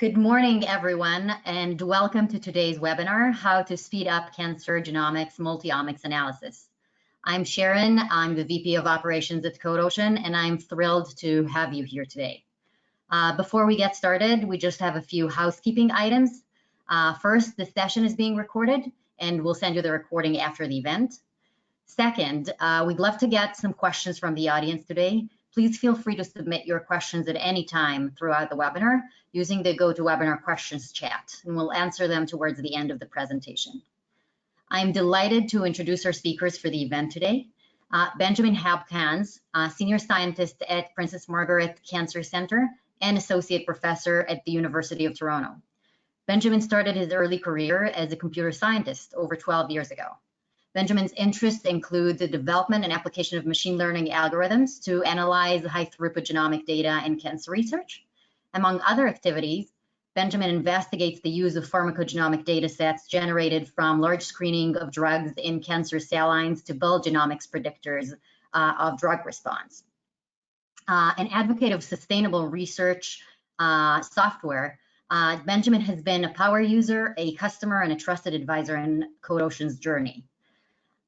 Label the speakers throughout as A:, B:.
A: Good morning, everyone, and welcome to today's webinar, How to Speed Up Cancer Genomics Multi-Omics Analysis. I'm Sharon, I'm the VP of Operations at CodeOcean, and I'm thrilled to have you here today. Before we get started, we just have a few housekeeping items. First, the session is being recorded, and we'll send you the recording after the event. Second, we'd love to get some questions from the audience today. Please feel free to submit your questions at any time throughout the webinar using the GoToWebinar questions chat, and we'll answer them towards the end of the presentation. I'm delighted to introduce our speakers for the event today. Benjamin Habcans, Senior Scientist at Princess Margaret Cancer Centre and Associate Professor at the University of Toronto. Benjamin started his early career as a computer scientist over 12 years ago. Benjamin's interests include the development and application of machine learning algorithms to analyze high-throughput genomic data in cancer research. Among other activities, Benjamin investigates the use of pharmacogenomic data sets generated from large screening of drugs in cancer cell lines to build genomics predictors of drug response. An advocate of sustainable research software, Benjamin has been a power user, a customer, and a trusted advisor in CodeOcean's journey.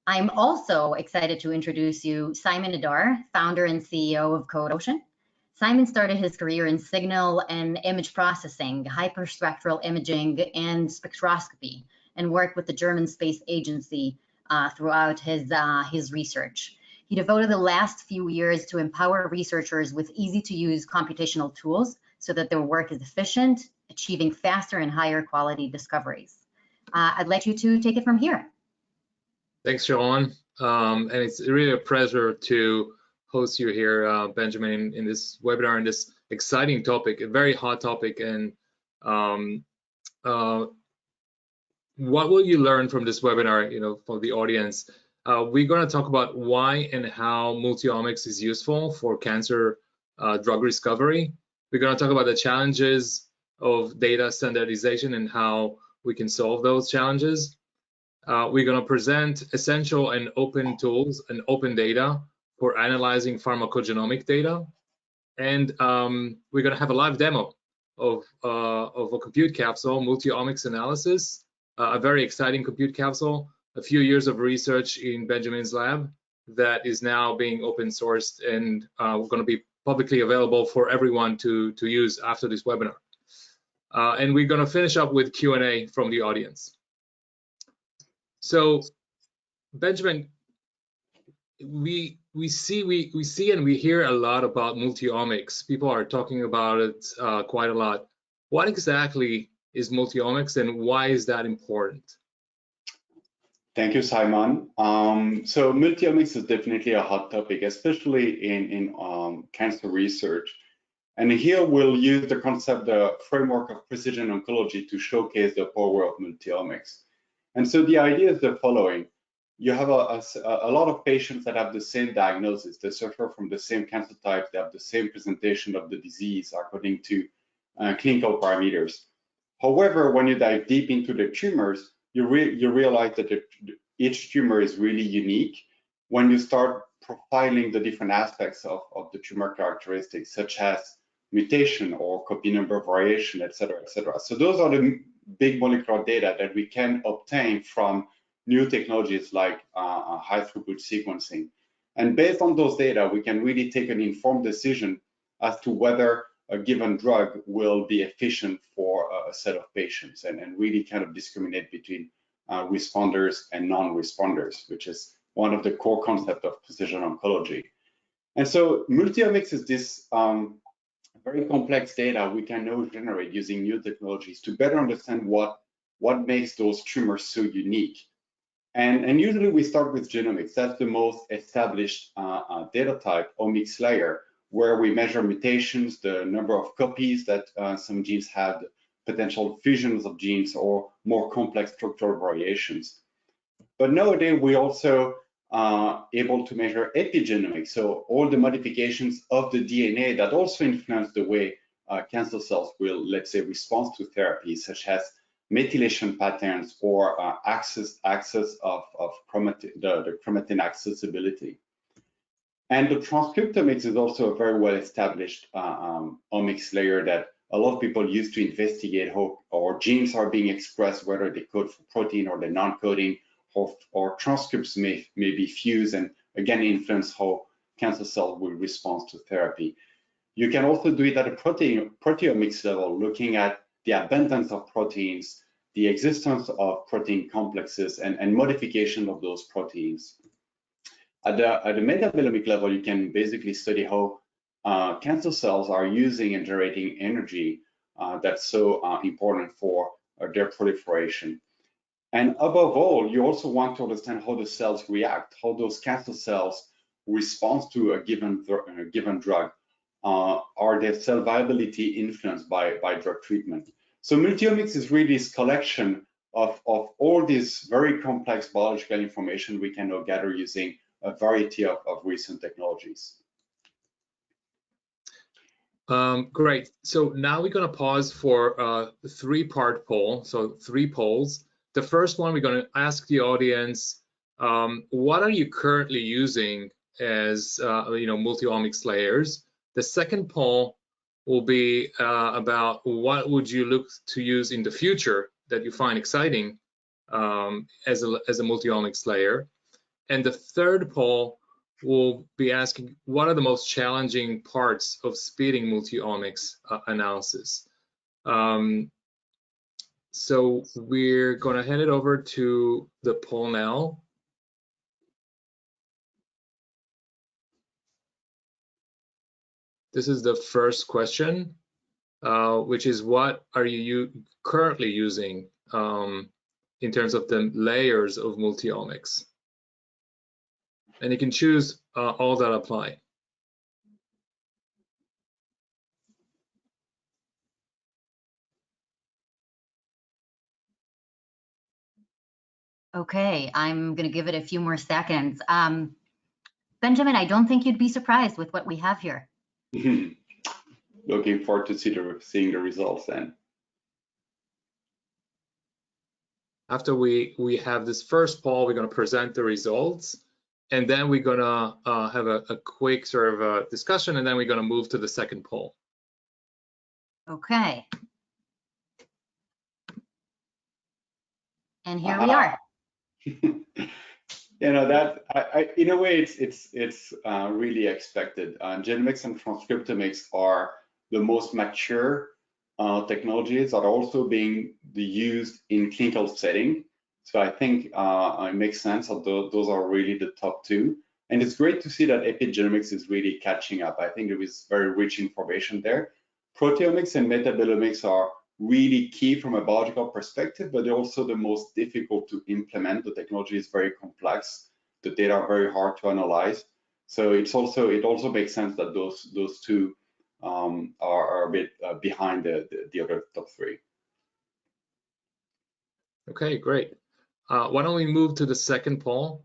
A: I'm also excited to introduce you Simon Adar, founder and CEO of CodeOcean. Simon started his career in signal and image processing, hyperspectral imaging, and spectroscopy, and worked with the German Space Agency throughout his research. He devoted the last few years to empower researchers with easy-to-use computational tools so that their work is efficient, achieving faster and higher quality discoveries. I'd like you to take it from here.
B: Thanks, Sharon. And it's really a pleasure to host you here, Benjamin, in this webinar, in this exciting topic, a very hot topic. And what will you learn from this webinar, for the audience? We're going to talk about why and how multi-omics is useful for cancer drug discovery. We're going to talk about the challenges of data standardization and how we can solve those challenges. We're going to present essential and open tools and open data for analyzing pharmacogenomic data. And we're going to have a live demo of a compute capsule, Multi-Omics analysis, a very exciting compute capsule, a few years of research in Benjamin's lab that is now being open sourced and going to be publicly available for everyone to use after this webinar. And we're going to finish up with Q&A from the audience. So, Benjamin, we see and we hear a lot about multi-omics. People are talking about it quite a lot. What exactly is multi-omics and why is that important?
C: Thank you, Simon. So multi-omics is definitely a hot topic, especially in cancer research. And here we'll use the concept, the framework of precision oncology to showcase the power of multi-omics. And so the idea is the following. You have a lot of patients that have the same diagnosis. They suffer from the same cancer types. They have the same presentation of the disease according to clinical parameters. However, when you dive deep into the tumors, you realize that each tumor is really unique when you start profiling the different aspects of the tumor characteristics, such as mutation or copy number variation, et cetera, et cetera. So those are the big molecular data that we can obtain from new technologies like high throughput sequencing. And based on those data, we can really take an informed decision as to whether a given drug will be efficient for a set of patients and really kind of discriminate between responders and non-responders, which is one of the core concepts of precision oncology. And so multi-omics is this very complex data we can now generate using new technologies to better understand what makes those tumors so unique. And usually we start with genomics. That's the most established data type, omics layer, where we measure mutations, the number of copies that some genes have, potential fusions of genes, or more complex structural variations. But nowadays we also able to measure epigenomics, so all the modifications of the DNA that also influence the way cancer cells will, let's say, respond to therapy, such as methylation patterns or access of chromatin, the chromatin accessibility. And the transcriptomics is also a very well established omics layer that a lot of people use to investigate how or genes are being expressed, whether they code for protein or they're non-coding, or transcripts may be fused and again influence how cancer cells will respond to therapy. You can also do it at a proteomics level, looking at the abundance of proteins, the existence of protein complexes, and modification of those proteins. At the metabolomic level, you can basically study how cancer cells are using and generating energy that's so important for their proliferation. And above all, you also want to understand how the cells react, how those cancer cells respond to a given drug. Are their cell viability influenced by drug treatment? So multiomics is really this collection of all this very complex biological information we can now gather using a variety of recent technologies.
B: Great. So now we're going to pause for a three-part poll. So 3 polls. The first one, we're going to ask the audience, what are you currently using as multi-omics layers? The second poll will be about what would you look to use in the future that you find exciting as a multi-omics layer. And the third poll will be asking what are the most challenging parts of speeding multi-omics analysis. So we're going to hand it over to the poll now. This is the first question, which is what are you currently using in terms of the layers of multi-omics? And you can choose all that apply.
A: Okay, I'm going to give it a few more seconds. Benjamin, I don't think you'd be surprised with what we have here.
C: Looking forward to seeing the results then.
B: After we have this first poll, we're going to present the results, and then we're going to have a quick sort of a discussion, and then we're going to move to the second poll.
A: Okay. And here we are.
C: In a way, it's really expected. Genomics and transcriptomics are the most mature technologies that are also being used in clinical setting. So I think it makes sense that those are really the top 2. And it's great to see that epigenomics is really catching up. I think there is very rich information there. Proteomics and metabolomics are really key from a biological perspective, but they're also the most difficult to implement. The technology is very complex. The data are very hard to analyze. So it also makes sense that those 2 are a bit behind the other top 3.
B: Okay, great. Why don't we move to the second poll?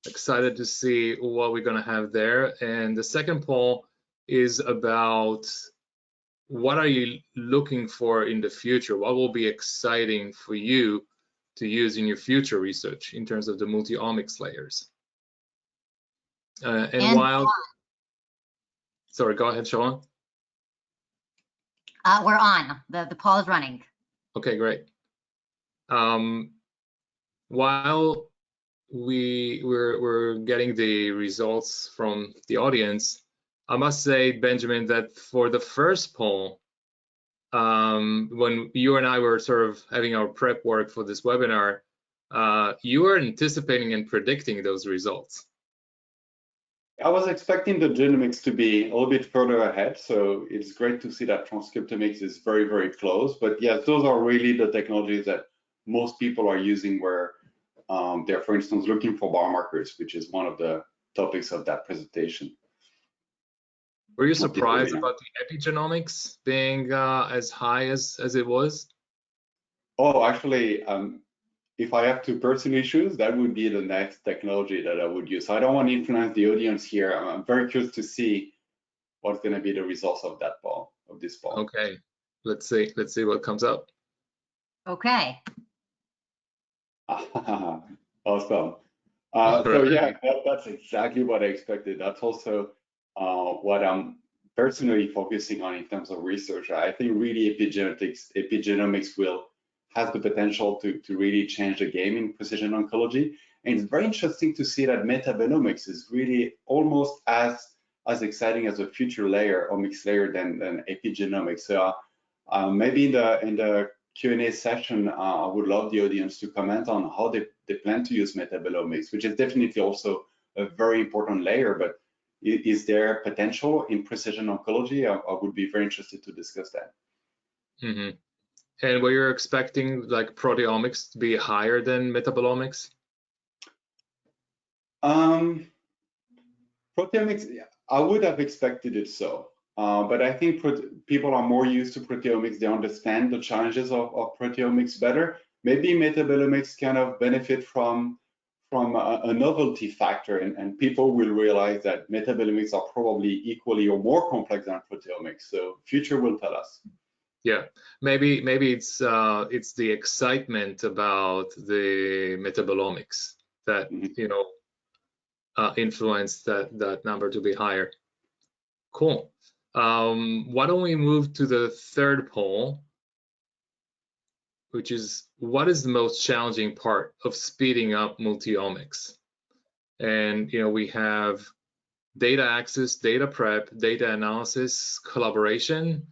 B: Excited to see what we're going to have there. And the second poll is about what are you looking for in the future? What will be exciting for you to use in your future research in terms of the multi-omics layers? And while, sorry, go ahead, Siobhan.
A: We're on. The poll is running.
B: Okay, great. While we're getting the results from the audience, I must say, Benjamin, that for the first poll, when you and I were sort of having our prep work for this webinar, you were anticipating and predicting those results.
C: I was expecting the genomics to be a little bit further ahead, so it's great to see that transcriptomics is very, very close. But yes, those are really the technologies that most people are using where they're, for instance, looking for biomarkers, which is one of the topics of that presentation.
B: Were you surprised about the epigenomics being as high as it was?
C: Oh, actually, if I have to personally choose, that would be the next technology that I would use. I don't want to influence the audience here. I'm very curious to see what's going to be the results of that poll, of this poll.
B: Okay, let's see what comes up.
A: Okay.
C: Awesome. So yeah, that's exactly what I expected. That's also what I'm personally focusing on in terms of research. I think really epigenomics has the potential to really change the game in precision oncology. And it's very interesting to see that metabomics is really almost as exciting as a future layer, omics layer, than epigenomics. So maybe in the Q&A session, I would love the audience to comment on how they plan to use metabolomics, which is definitely also a very important layer. But is there potential in precision oncology? I would be very interested to discuss that.
B: Mm-hmm. And were you expecting like proteomics to be higher than metabolomics?
C: Proteomics, I would have expected it so. But I think people are more used to proteomics. They understand the challenges of proteomics better. Maybe metabolomics kind of benefit from a novelty factor, and people will realize that metabolomics are probably equally or more complex than proteomics. So future will tell us.
B: Yeah, maybe it's the excitement about the metabolomics that influenced that number to be higher. Cool. Why don't we move to the third poll, which is what is the most challenging part of speeding up multi-omics? And we have data access, data prep, data analysis, collaboration,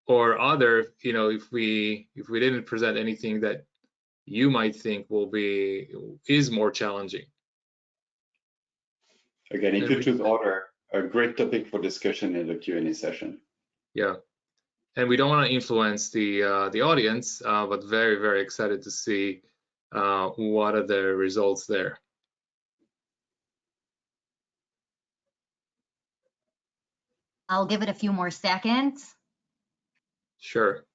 B: or other. If we didn't present anything that you might think is more challenging.
C: Again, if you choose order, a great topic for discussion in the Q&A session.
B: Yeah. And we don't want to influence the audience, but very, very excited to see what are the results there.
A: I'll give it a few more seconds.
B: Sure.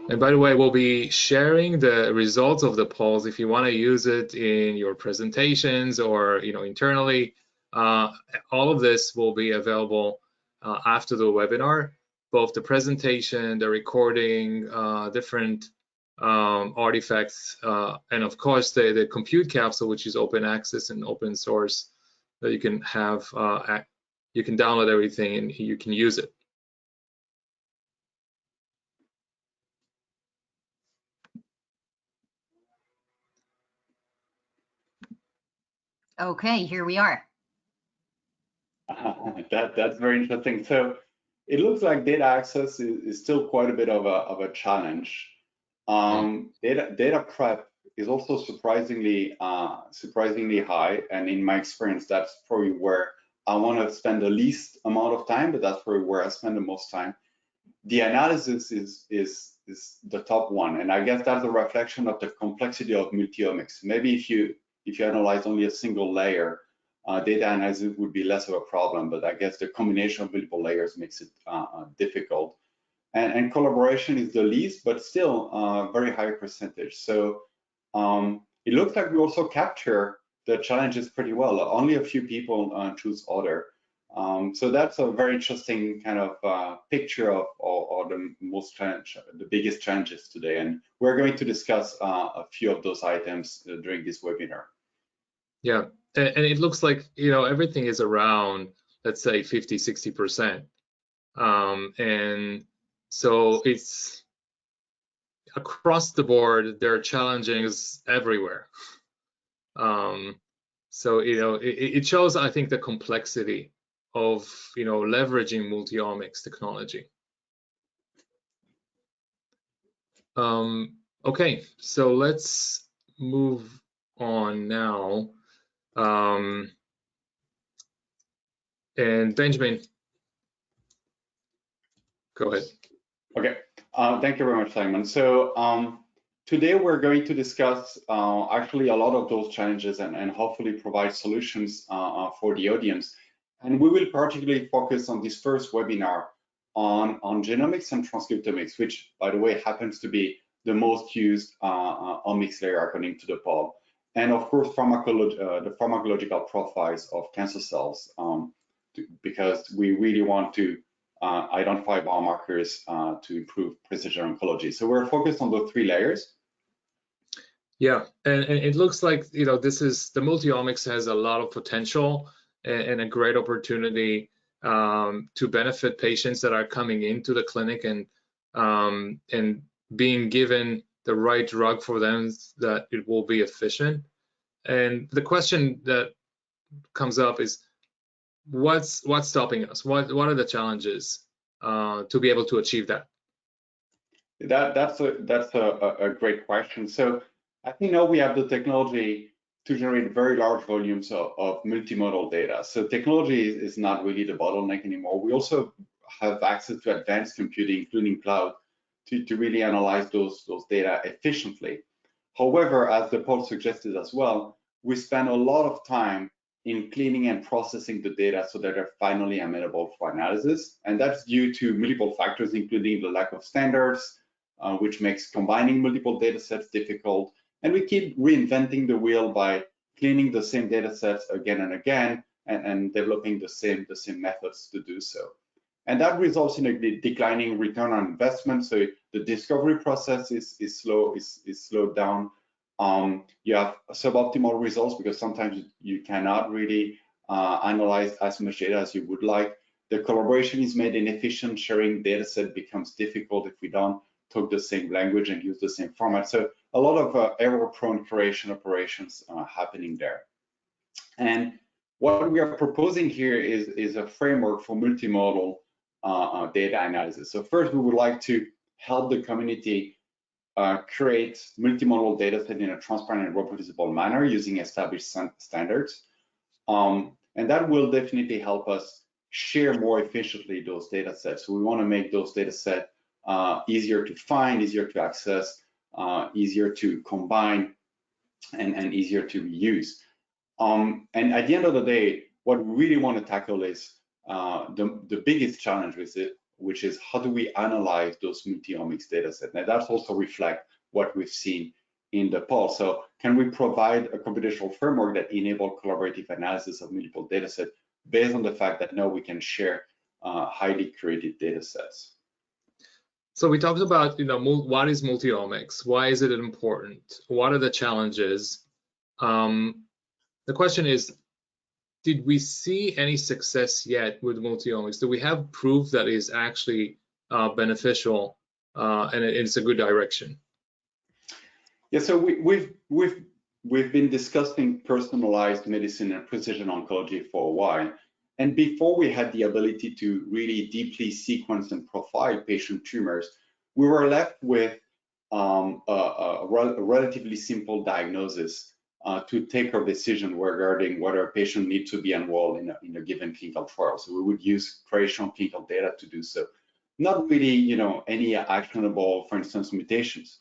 B: And by the way, we'll be sharing the results of the polls if you want to use it in your presentations or internally. All of this will be available after the webinar, both the presentation, the recording, different artifacts, and of course the compute capsule, which is open access and open source, that you can have. You can download everything and you can use it.
A: Okay, here we are.
C: That's very interesting. So it looks like data access is still quite a bit of a challenge. Data prep is also surprisingly high, and in my experience, that's probably where I want to spend the least amount of time, but that's probably where I spend the most time. The analysis is the top one, and I guess that's a reflection of the complexity of multi-omics. Maybe if you analyze only a single layer, data analysis would be less of a problem, but I guess the combination of multiple layers makes it difficult. And collaboration is the least, but still a very high percentage. So it looks like we also capture the challenges pretty well. Only a few people choose order. So that's a very interesting kind of picture of the biggest challenges today. And we're going to discuss a few of those items during this webinar.
B: Yeah, and it looks like everything is around, let's say, 50–60%, and so it's across the board. There are challenges everywhere. So it shows, I think, the complexity of leveraging multi-omics technology. Okay, so let's move on now. And Benjamin, go ahead.
C: Okay, thank you very much, Simon. So today we're going to discuss actually a lot of those challenges and hopefully provide solutions for the audience. And we will particularly focus on this first webinar on genomics and transcriptomics, which, by the way, happens to be the most used omics layer according to the poll. And of course, the pharmacological profiles of cancer cells, because we really want to identify biomarkers to improve precision oncology. So we're focused on the three layers.
B: Yeah, and it looks like, you know, the multi-omics has a lot of potential and a great opportunity to benefit patients that are coming into the clinic and being given the right drug for them, that it will be efficient. And the question that comes up is, what's stopping us? What are the challenges to be able to achieve that?
C: That's a great question. So I think now we have the technology to generate very large volumes of multimodal data. So technology is not really the bottleneck anymore. We also have access to advanced computing, including cloud, to really analyze those data efficiently. However, as the poll suggested as well, we spend a lot of time in cleaning and processing the data so that they're finally amenable for analysis. And that's due to multiple factors, including the lack of standards, which makes combining multiple data sets difficult. And we keep reinventing the wheel by cleaning the same data sets again and again and developing the same methods to do so. And that results in a declining return on investment. So the discovery process is slowed down. You have suboptimal results because sometimes you cannot really analyze as much data as you would like. The collaboration is made inefficient. Sharing data set becomes difficult if we don't talk the same language and use the same format. So a lot of error-prone curation operations happening there. And what we are proposing here is a framework for multimodal data analysis. So first, we would like to help the community create multimodal data set in a transparent and reproducible manner using established standards. And that will definitely help us share more efficiently those data sets. So we want to make those data sets easier to find, easier to access, easier to combine, and easier to use. And at the end of the day, what we really want to tackle is the biggest challenge with it, which is how do we analyze those multi-omics data sets? Now that's also reflect what we've seen in the poll. So can we provide a computational framework that enables collaborative analysis of multiple data sets based on the fact that now we can share highly curated data sets?
B: So we talked about, you know, what is multi-omics? Why is it important? What are the challenges? The question is, did we see any success yet with multi-omics? Do we have proof that is actually beneficial and it's a good direction?
C: Yeah, so we've been discussing personalized medicine and precision oncology for a while. And before we had the ability to really deeply sequence and profile patient tumors, we were left with a relatively simple diagnosis to take our decision regarding whether a patient needs to be enrolled in a given clinical trial. So we would use traditional clinical data to do so. Not really, you know, any actionable, for instance, mutations.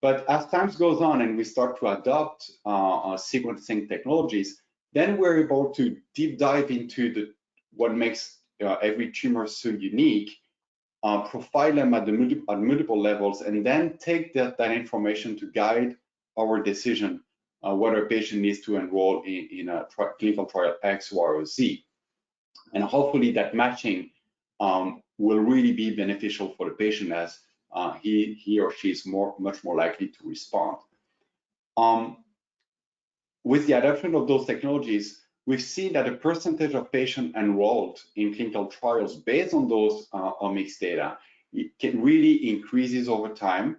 C: But as time goes on and we start to adopt sequencing technologies, then we're able to deep dive into what makes every tumor so unique, profile them at multiple levels, and then take that information to guide our decision whether a patient needs to enroll in a clinical trial X, Y, or Z. And hopefully that matching will really be beneficial for the patient as he or she is much more likely to respond. With the adoption of those technologies, we've seen that the percentage of patients enrolled in clinical trials based on those omics data, it really increases over time.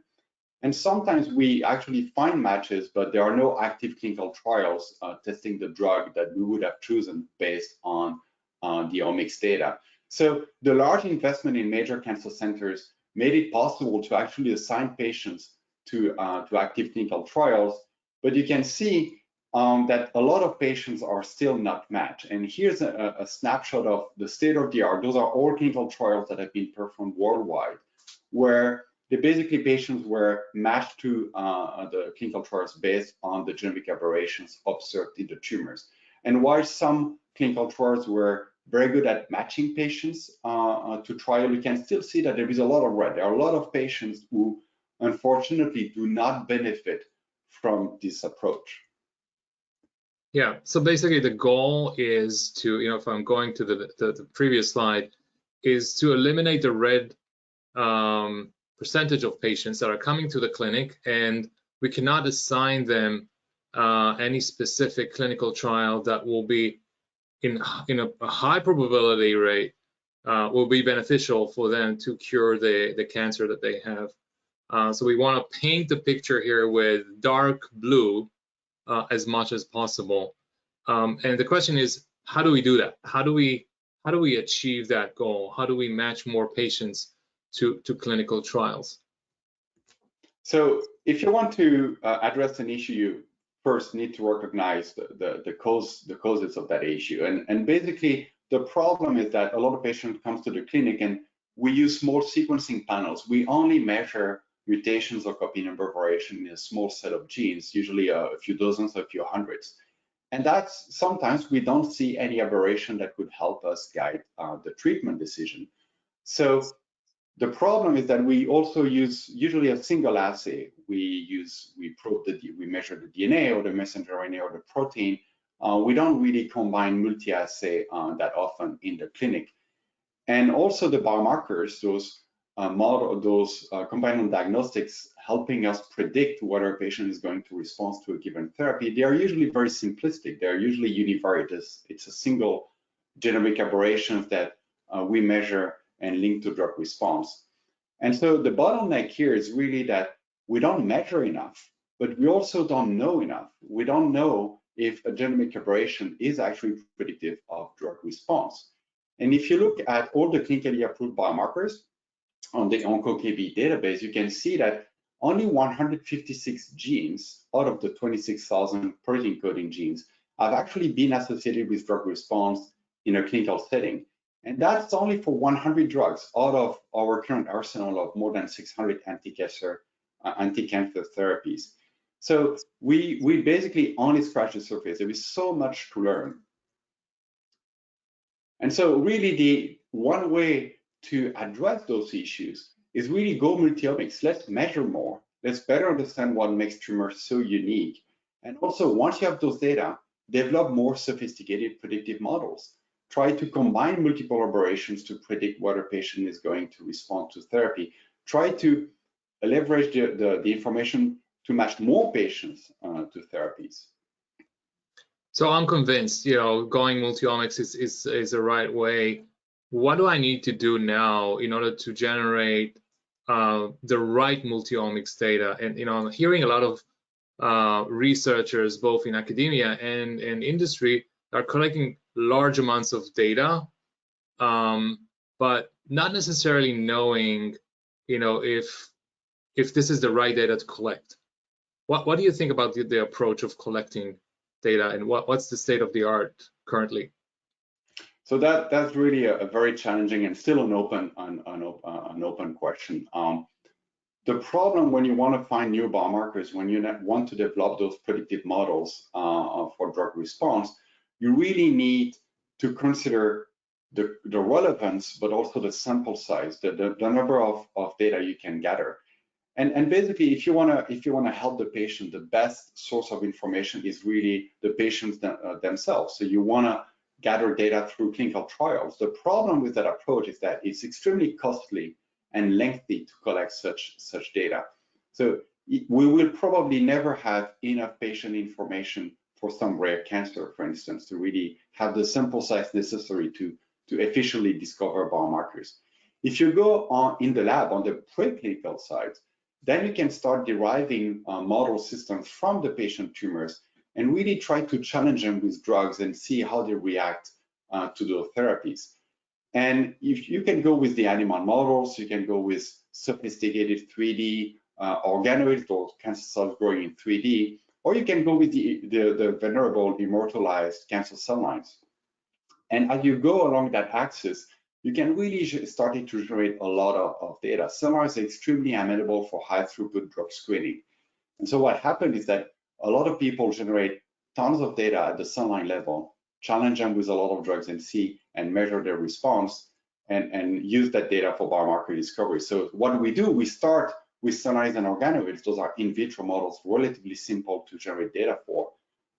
C: And sometimes we actually find matches, but there are no active clinical trials testing the drug that we would have chosen based on the omics data. So the large investment in major cancer centers made it possible to actually assign patients to active clinical trials. But you can see that a lot of patients are still not matched. And here's a snapshot of the state of the art. Those are all clinical trials that have been performed worldwide, where basically patients were matched to the clinical trials based on the genomic aberrations observed in the tumors. And while some clinical trials were very good at matching patients to trial, you can still see that there is a lot of red. There are a lot of patients who unfortunately do not benefit from this approach.
B: Yeah, so basically the goal is to, you know, if I'm going to the previous slide, is to eliminate the red percentage of patients that are coming to the clinic and we cannot assign them any specific clinical trial that will be in a high probability rate will be beneficial for them to cure the cancer that they have. So we want to paint the picture here with dark blue as much as possible. And the question is, how do we do that? How do we achieve that goal? How do we match more patients to clinical trials?
C: So if you want to address an issue, you first need to recognize the causes of that issue. And basically, the problem is that a lot of patients come to the clinic and we use small sequencing panels. We only measure mutations or copy number variation in a small set of genes, usually a few dozens, a few hundreds. And that's sometimes we don't see any aberration that could help us guide the treatment decision. So the problem is that we also use usually a single assay. We measure the DNA or the messenger RNA or the protein. We don't really combine multi-assay that often in the clinic. And also the biomarkers, those companion diagnostics helping us predict whether a patient is going to respond to a given therapy, they are usually very simplistic. They're usually univariate. It's a single genomic aberration that we measure and link to drug response. And so the bottleneck here is really that we don't measure enough, but we also don't know enough. We don't know if a genomic aberration is actually predictive of drug response. And if you look at all the clinically approved biomarkers on the OncoKB database, you can see that only 156 genes out of the 26,000 protein coding genes have actually been associated with drug response in a clinical setting. And that's only for 100 drugs out of our current arsenal of more than 600 anti-cancer therapies. So we basically only scratch the surface. There is so much to learn. And so really the one way to address those issues is really go multi-omics. Let's measure more. Let's better understand what makes tumors so unique. And also, once you have those data, develop more sophisticated predictive models. Try to combine multiple aberrations to predict whether a patient is going to respond to therapy. Try to leverage the information to match more patients to therapies.
B: So I'm convinced, going multi-omics is the right way. What do I need to do now in order to generate the right multi-omics data? And I'm hearing a lot of researchers, both in academia and industry, are collecting large amounts of data, but not necessarily knowing, if this is the right data to collect. What do you think about the approach of collecting data, and what's the state of the art currently?
C: So that's really a very challenging and still an open question. The problem when you want to find new biomarkers, when you want to develop those predictive models for drug response, you really need to consider the relevance, but also the sample size, the number of data you can gather. And basically, if you want to help the patient, the best source of information is really the patients themselves. So you want to gather data through clinical trials. The problem with that approach is that it's extremely costly and lengthy to collect such data. So we will probably never have enough patient information for some rare cancer, for instance, to really have the sample size necessary to efficiently discover biomarkers. If you go on in the lab on the preclinical side, then you can start deriving model systems from the patient tumors and really try to challenge them with drugs and see how they react to those therapies. And if you can go with the animal models, you can go with sophisticated 3D organoids or cancer cells growing in 3D, or you can go with the venerable immortalized cancer cell lines. And as you go along that axis, you can really start to generate a lot of data. Cell lines are extremely amenable for high throughput drug screening. And so what happened is that a lot of people generate tons of data at the cell line level, challenge them with a lot of drugs and see and measure their response and use that data for biomarker discovery. So what do? We start with cell lines and organoids. Those are in vitro models, relatively simple to generate data for.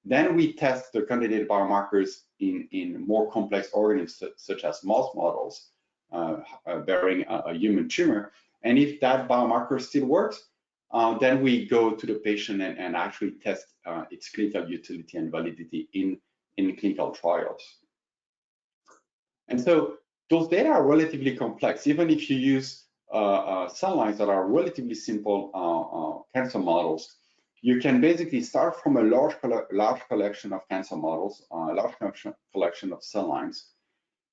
C: Then we test the candidate biomarkers in more complex organisms, such as mouse models bearing a human tumor. And if that biomarker still works, then we go to the patient and actually test its clinical utility and validity in clinical trials. And so those data are relatively complex. Even if you use cell lines that are relatively simple cancer models, you can basically start from a large collection of cancer models, a large collection of cell lines.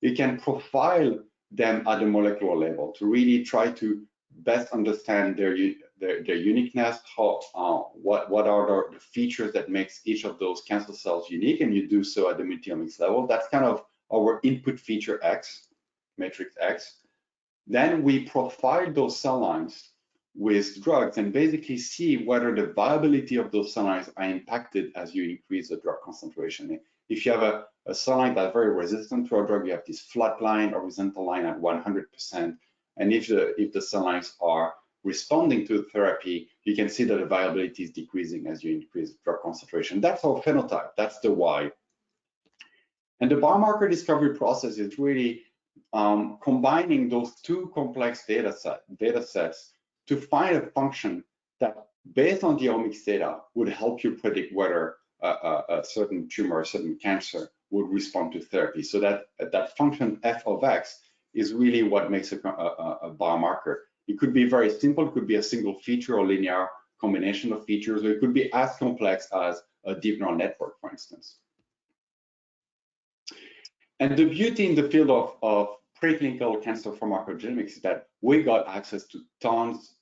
C: You can profile them at the molecular level to really try to best understand their uniqueness, what are the features that makes each of those cancer cells unique, and you do so at the multi-omics level. That's kind of our input feature X, matrix X. Then we profile those cell lines with drugs and basically see whether the viability of those cell lines are impacted as you increase the drug concentration. If you have a cell line that's very resistant to a drug, you have this flat line, horizontal line at 100%. And if the cell lines are responding to the therapy, you can see that the viability is decreasing as you increase drug concentration. That's our phenotype, that's the Y. And the biomarker discovery process is really combining those two complex data sets to find a function that, based on the omics data, would help you predict whether a certain tumor, a certain cancer would respond to therapy. So that function f of x is really what makes a biomarker. It could be very simple, it could be a single feature or linear combination of features, or it could be as complex as a deep neural network, for instance. And the beauty in the field of preclinical cancer pharmacogenomics is that we got access to tons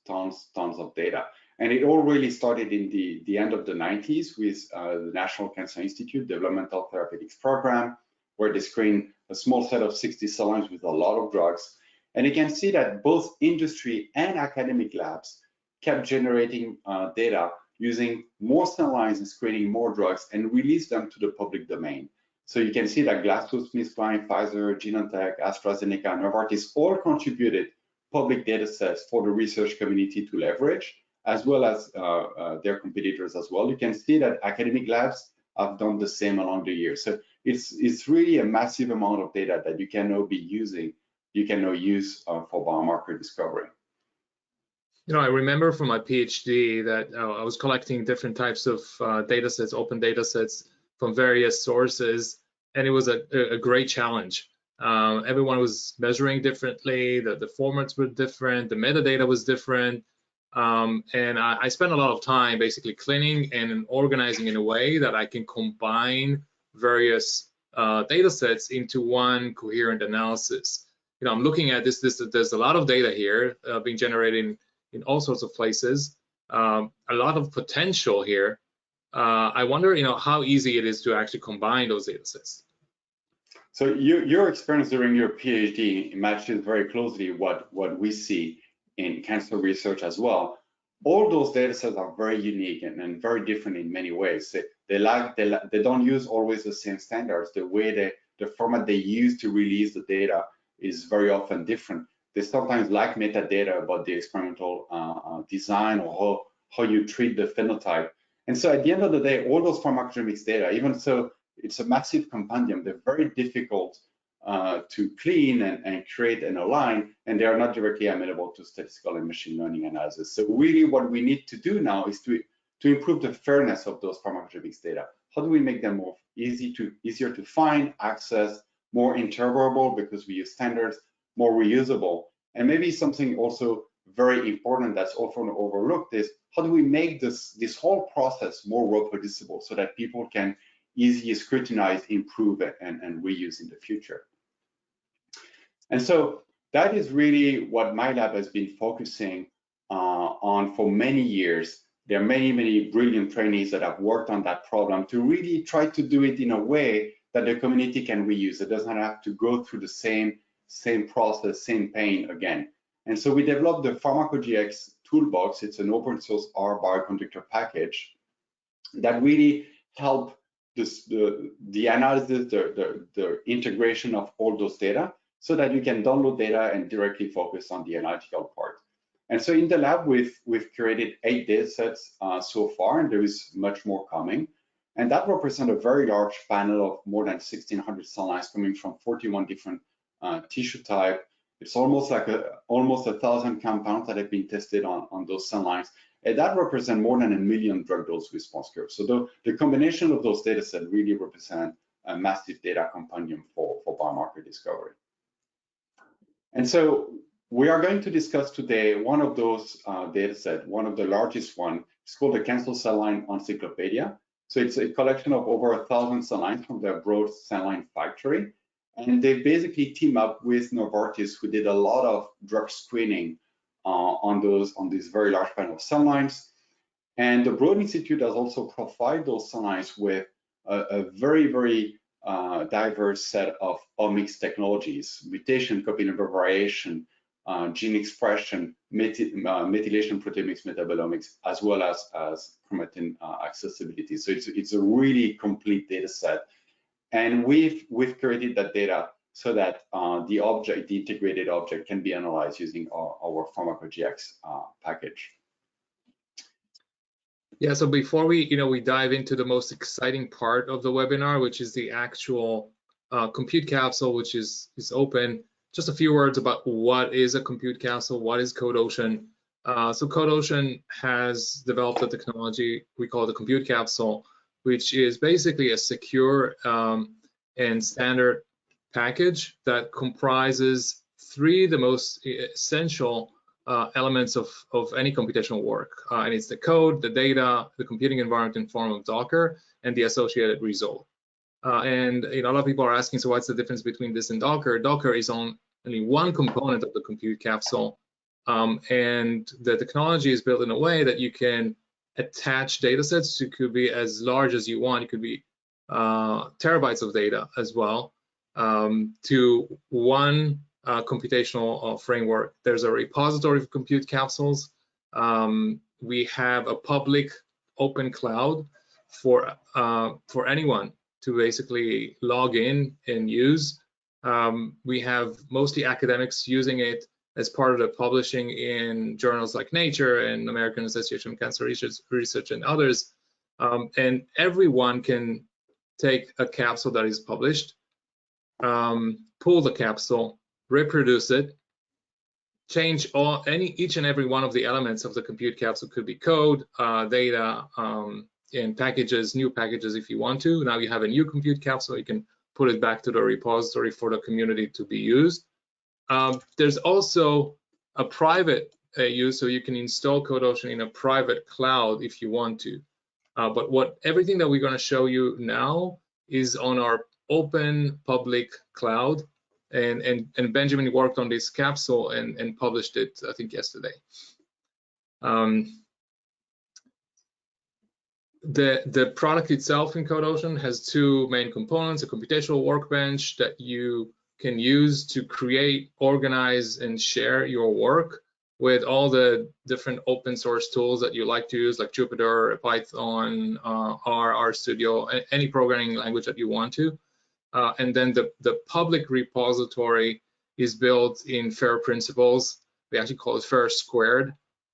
C: of data. And it all really started in the end of the 90s with the National Cancer Institute Developmental Therapeutics Program, where they screened a small set of 60 cell lines with a lot of drugs. And you can see that both industry and academic labs kept generating data using more cell lines and screening more drugs and release them to the public domain. So you can see that GlaxoSmithKline, Pfizer, Genentech, AstraZeneca, and Novartis all contributed public data sets for the research community to leverage, as well as their competitors as well. You can see that academic labs have done the same along the years. So it's really a massive amount of data that you can now be using, you can now use for biomarker discovery.
B: You know, I remember from my PhD that I was collecting different types of data sets, open data sets from various sources, and it was a great challenge. Everyone was measuring differently, the formats were different, the metadata was different, and I spent a lot of time basically cleaning and organizing in a way that I can combine various data sets into one coherent analysis. You know, I'm looking at this, there's a lot of data here being generated in all sorts of places, a lot of potential here. I wonder, you know, how easy it is to actually combine those data sets.
C: So your experience during your PhD matches very closely what we see in cancer research as well. All those data sets are very unique and very different in many ways. They don't use always the same standards. The way the format they use to release the data is very often different. They sometimes lack metadata about the experimental design or how you treat the phenotype. And so at the end of the day, all those pharmacogenomics data, even so it's a massive compendium, they're very difficult to clean and create and align, and they are not directly amenable to statistical and machine learning analysis. So really what we need to do now is to improve the fairness of those pharmacogenomics data. How do we make them more easier to find, access, more interpretable because we use standards, more reusable? And maybe something also very important that's often overlooked is how do we make this whole process more reproducible so that people can easily scrutinize, improve, and reuse in the future. And so that is really what my lab has been focusing on for many years. There are many brilliant trainees that have worked on that problem to really try to do it in a way that the community can reuse. It doesn't have to go through the same process, same pain again. And so we developed the Pharmacogx Toolbox. It's an open source R bioconductor package that really help the analysis, the integration of all those data so that you can download data and directly focus on the analytical part. And so in the lab, we've curated 8 data sets so far, and there is much more coming. And that represents a very large panel of more than 1,600 cell lines coming from 41 different tissue types. It's almost like almost 1,000 compounds that have been tested on those cell lines. and that represents more than 1 million drug dose response curves. So the combination of those data sets really represent a massive data compendium for biomarker discovery. And so we are going to discuss today one of those data sets, one of the largest one. It's called the Cancer Cell Line Encyclopedia. So it's a collection of over 1,000 cell lines from their broad cell line factory. And they basically team up with Novartis, who did a lot of drug screening on these very large panel of cell lines. And the Broad Institute has also provided those cell lines with a very, very diverse set of omics technologies: mutation, copy number variation, gene expression, methylation, proteomics, metabolomics, as well as chromatin accessibility. So it's a really complete data set. And we've created that data so that the integrated object can be analyzed using our Pharmacogx package.
B: Yeah, so before we dive into the most exciting part of the webinar, which is the actual compute capsule, which is open, just a few words about what is a compute capsule, what is CodeOcean. So CodeOcean has developed a technology we call the compute capsule, which is basically a secure and standard package that comprises three the most essential elements of any computational work. And it's the code, the data, the computing environment in form of Docker, and the associated result. And a lot of people are asking, so what's the difference between this and Docker? Docker is only one component of the compute capsule. And the technology is built in a way that you can attach data sets. It could be as large as you want. It could be terabytes of data as well, to one computational framework. There's a repository of compute capsules. We have a public open cloud for anyone to basically log in and use. We have mostly academics using it as part of the publishing in journals like Nature and American Association of Cancer Research and others. And everyone can take a capsule that is published, pull the capsule, reproduce it, change each and every one of the elements of the compute capsule. Could be code, data, and packages, new packages if you want to. Now you have a new compute capsule, you can put it back to the repository for the community to be used. There's also a private use, so you can install CodeOcean in a private cloud if you want to. But everything that we're going to show you now is on our open public cloud, and Benjamin worked on this capsule and published it, I think, yesterday. The product itself in CodeOcean has two main components: a computational workbench that you can use to create, organize, and share your work with all the different open source tools that you like to use, like Jupyter, Python, R, RStudio, any programming language that you want to. And then the public repository is built in FAIR principles. We actually call it FAIR squared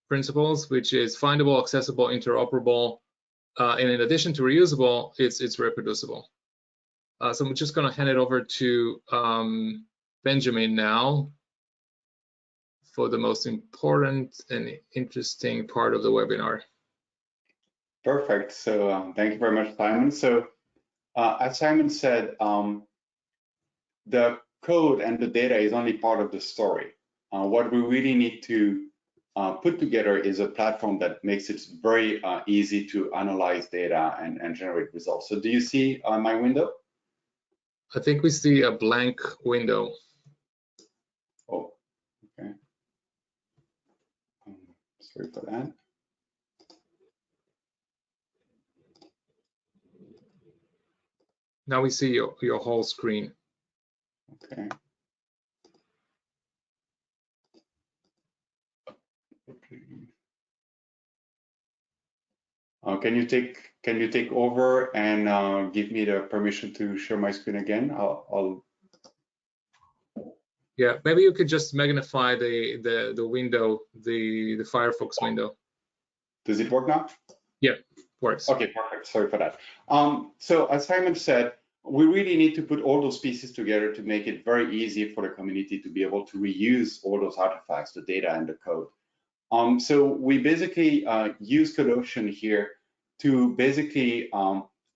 B: principles, which is findable, accessible, interoperable, and in addition to reusable, it's reproducible. So I'm just going to hand it over to Benjamin now for the most important and interesting part of the webinar.
C: Perfect. So thank you very much, Simon. So as Simon said, the code and the data is only part of the story. What we really need to put together is a platform that makes it very easy to analyze data and generate results. So do you see my window?
B: I think we see a blank window.
C: Oh, okay. Sorry for that.
B: Now we see your whole screen.
C: Okay. Can you take over and give me the permission to share my screen again?
B: Yeah, maybe you could just magnify the window, the Firefox window.
C: Does it work now?
B: Yeah, works.
C: Okay, perfect. Sorry for that. So as Simon said, we really need to put all those pieces together to make it very easy for the community to be able to reuse all those artifacts, the data and the code. So we basically use CodeOcean here to basically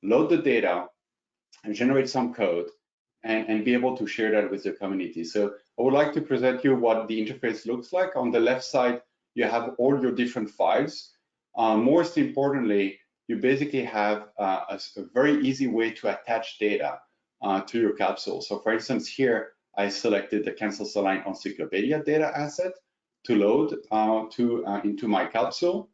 C: load the data and generate some code and be able to share that with the community. So I would like to present you what the interface looks like. On the left side, you have all your different files. Most importantly, you basically have a very easy way to attach data to your capsule. So for instance, here, I selected the Cancer Cell Line Encyclopedia data asset to load into my capsule.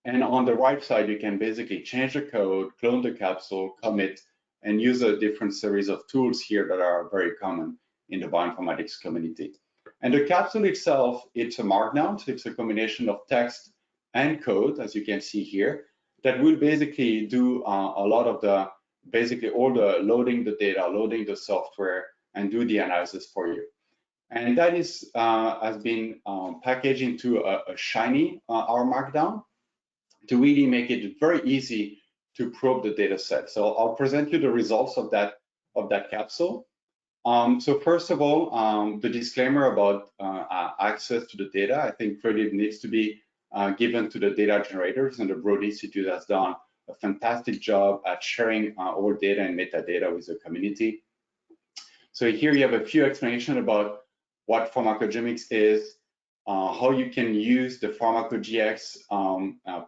C: And on the right side, you can basically change the code, clone the capsule, commit, and use a different series of tools here that are very common in the bioinformatics community. And the capsule itself, it's a markdown, so it's a combination of text and code, as you can see here, that will basically do a lot of the, basically all the loading the data, loading the software, and do the analysis for you. And that is has been packaged into a Shiny R Markdown to really make it very easy to probe the data set. So I'll present you the results of that capsule. So first of all, the disclaimer about access to the data, I think credit needs to be given to the data generators, and the Broad Institute has done a fantastic job at sharing all data and metadata with the community. So here you have a few explanations about what pharmacogenomics is, how you can use the Pharmacogx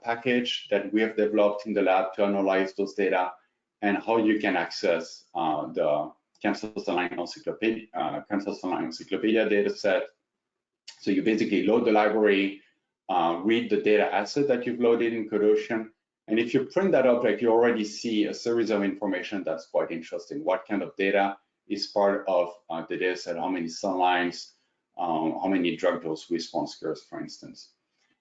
C: package that we have developed in the lab to analyze those data, and how you can access the Cancer Cell Line Encyclopedia data set. So you basically load the library, read the data asset that you've loaded in CodeOcean, and if you print that object, you already see a series of information that's quite interesting. What kind of data is part of the data set, how many cell lines, how many drug dose response curves, for instance.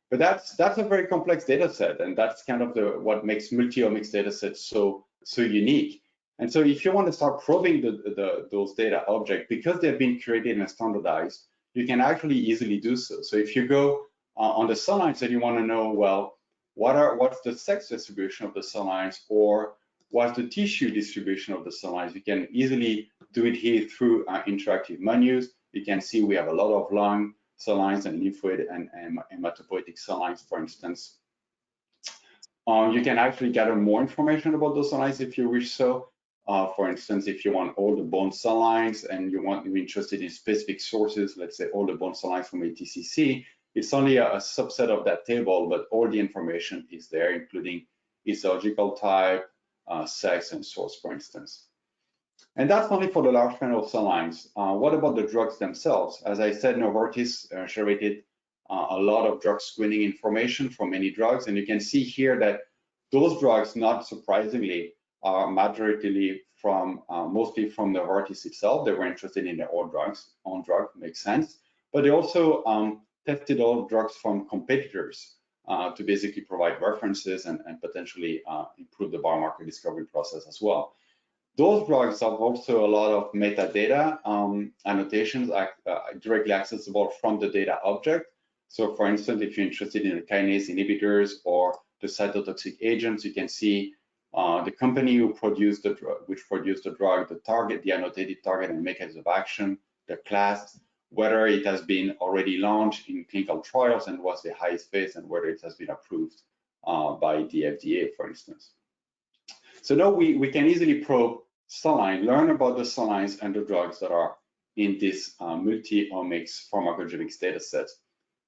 C: But that's a very complex data set, and that's kind of what makes multi-omics data sets so unique. And so if you want to start probing those data objects, because they've been created and standardized, you can actually easily do so. So if you go on the cell lines and you want to know, well, what's the sex distribution of the cell lines, or what's the tissue distribution of the cell lines, you can easily do it here through interactive menus. You can see we have a lot of lung cell lines and lymphoid and hematopoietic cell lines, for instance. You can actually gather more information about those cell lines if you wish so. For instance, if you want all the bone cell lines and you're interested in specific sources, let's say all the bone cell lines from ATCC, it's only a subset of that table, but all the information is there, including histological type, sex, and source, for instance. And that's only for the large panel of cell lines. What about the drugs themselves? As I said, Novartis generated a lot of drug screening information for many drugs, and you can see here that those drugs, not surprisingly, are majoritarily from mostly from Novartis itself. They were interested in their own drug, makes sense. But they also tested all drugs from competitors to basically provide references and potentially improve the biomarker discovery process as well. Those drugs have also a lot of metadata annotations directly accessible from the data object. So for instance, if you're interested in the kinase inhibitors or the cytotoxic agents, you can see the company who produced the drug, the target, the annotated target and mechanism of action, the class, whether it has been already launched in clinical trials and what's the highest phase, and whether it has been approved by the FDA, for instance. So now we can easily probe cell line, learn about the cell lines and the drugs that are in this multi-omics pharmacogenomics data set.